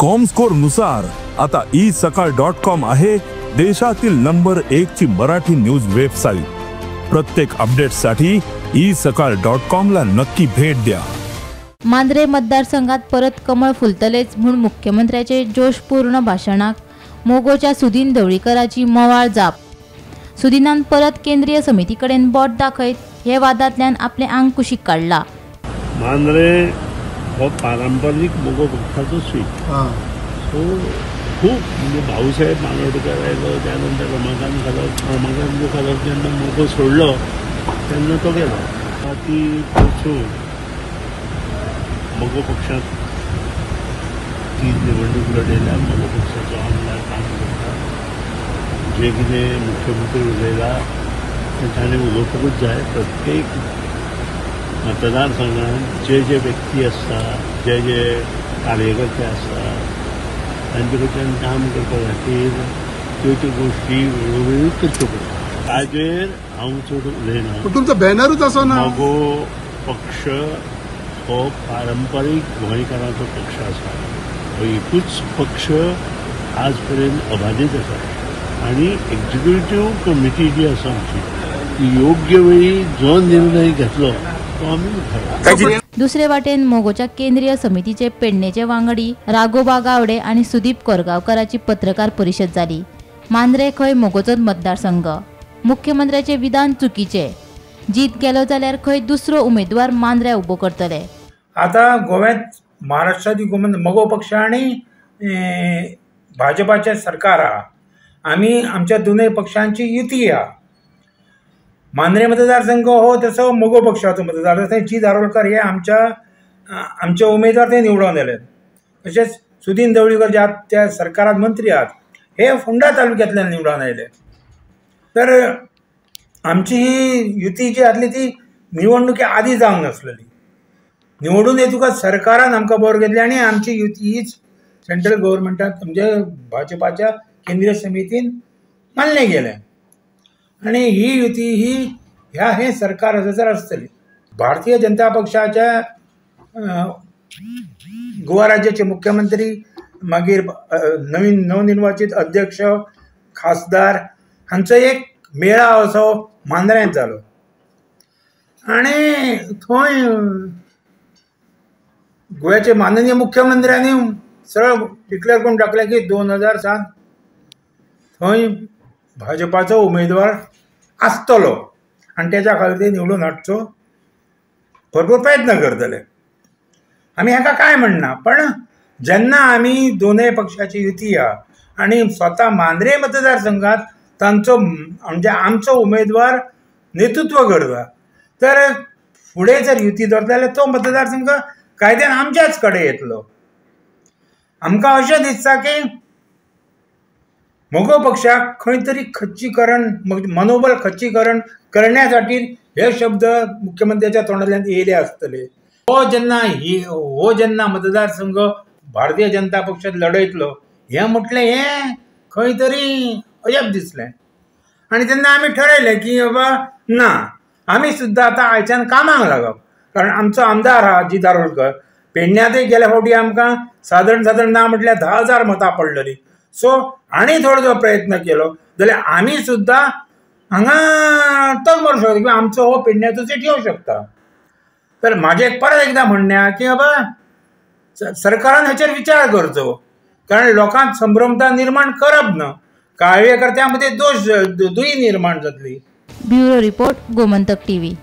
Comscore नुसार आता isakal.com आहे देशातील नंबर 1 ची मराठी न्यूज वेबसाईट। प्रत्येक अपडेटसाठी isakal.com ला नक्की भेट द्या। मांद्रे मतदारसंघात परत कमळ फुलतलेच म्हणून मुख्यमंत्र्याचे जोशपूर्ण भाषणाक मोगोच्या सुदीन ढवळीकराची मवाळ जाप। सुदीनान परत केंद्रीय समितीकडेन बोट दाखयत हे वादांतल्यान आपले आंग कुशीक काढला। मांद्रे हो पारंपरिक मोगो पक्षाचो सीट, सो खूप म्हणजे भाऊसाहेब मानवडेकर आयलो, त्यानंतर रमाकांत मुखार्जी जेन्ना मोगो सोडलो तेन्ना तो गेलो। ती वचून मोगो पक्षात ती निवडणूक लढयल्या, मोगो पक्षाचो आमदार काम करता। जे कितें मुख्यमंत्री उलयला तें ताणें उलोवपाकूच जाय। प्रत्येक मतदारसंघात जे व्यक्ती आसता, जे कार्यकर्ते आसता, तांचे कडच्यान काम करपा खातीर त्यो गोश्टी वेळोवेळी करच्यो पडटा। ताजेर हांव चड उलयना, पूण तुमचो बॅनरूच असो ना। मोगो पक्ष हो पारंपरीक गोंयकारांचो पक्ष आसा। हो एकूच पक्ष आज पर्यंत अबाधीत आसा आनी एक्झिक्युटिव्ह कमिटी जी आसा आमची ती योग्य वेळी जो निर्णय घेतलो तो आमी मुखार। दुसरे वाटेन मोगोच्या केंद्रीय समितीचे पेडणेचे वांगडी राघोबा गावडे आणि सुदीप कोरगांवकराची पत्रकार परिशद जाली। मांद्रे खंय मोगोचोच मतदारसंघ, मुख्यमंत्र्याचे विधान चुकीचे, जीत गेलो जाल्यार खंय दुसरो उमेदवार मांद्र्या उबो करतले। आता गोव्यात महाराष्ट्राची मोगो पक्ष आणि भाजपाचे सरकार आहा, आम्ही आमच्या दोनूय पक्षांची युती आहा। मांद्रे मतदारसंघ हो तसो मोगो पक्षाचो मतदारसंघ। जी दारोलकर हे आमचे उमेदवार ते निवडून येले। तसेच सुदीन ढवळीकर जे त्या सरकारात मंत्री आहात हे फोंडा तालुक्यातल्यान निवडून आयले। तर आमची ही युती जी आसली ती निवडणुकी आधी जावंक नासलेली। निवडून येतुका सरकारान आमकां बोर घेतली आणि आमची युती हीच सेंट्रल गव्हर्मेंटात म्हणजे भाजपाच्या केंद्रीय समितीन मानले गेले। आणि ही युती हे सरकार हजर आसतली। भारतीय जनता पक्षाच्या गोवा राज्याचे मुख्यमंत्री, मागीर नवनिर्वाचित अध्यक्ष, खासदार हांचो एक मेळाव असो मांद्र्यांत जालो आणि थंय गोव्याचे माननीय मुख्यमंत्र्यांनी सरळ डिक्लेअर करून टाकले की 2007 थंय भाजपाचो उमेदवार आसतलो आणि त्याच्या खातीर ते निवडून हाडचो भरपूर प्रयत्न करतले। आमी हाका काय म्हणना, पण जेन्ना आमी दोनूय पक्षाची युती आहा आणि स्वता मांद्रे मतदारसंघात तांचो म्हणजे आमचो उमेदवार नेतृत्व करता, तर फुडें जर युती धरता जाल्यार तो मतदारसंघ कायद्यान आमच्याच कडेन येतलो। आमकां अशें दिसता की मोगो पक्षाक खंय तरी खच्चीकरण, मनोबल खच्चीकरण करण्यासाठी हे शब्द मुख्यमंत्र्याच्या तोंडांतल्यान येयले आसतले। हो जेन्ना मतदारसंघ भारतीय जनता पक्षात लढयतलो हे म्हटलें हें खंय तरी अजब दिसलें आणि तेन्ना आमी ठरयलें की बाबा ना, आमी सुद्दां आतां आयच्यान कामाक लागप। कारण आमचो आमदार आहा जी दारोलकर, पेडण्यातय गेल्या फावटी आमकां सादारण ना म्हटल्यार 10,000 मतां पडलेली। सो आनी थोडो जो प्रयत्न केलो जाल्यार आमी सुद्दां हांगा तग मारूंक शकता किंवा आमचो हो पेडण्याचो सीट येवंक शकता। तर म्हाजें परत एकदां म्हणणें आहा की बाबा सरकारान हेचेर विचार करचो, कारण लोकांत संभ्रमता निर्माण करप ना, कार्यकर्त्यां मदें दोश दुयी निर्माण जातली। Bureau report, Gomantak TV.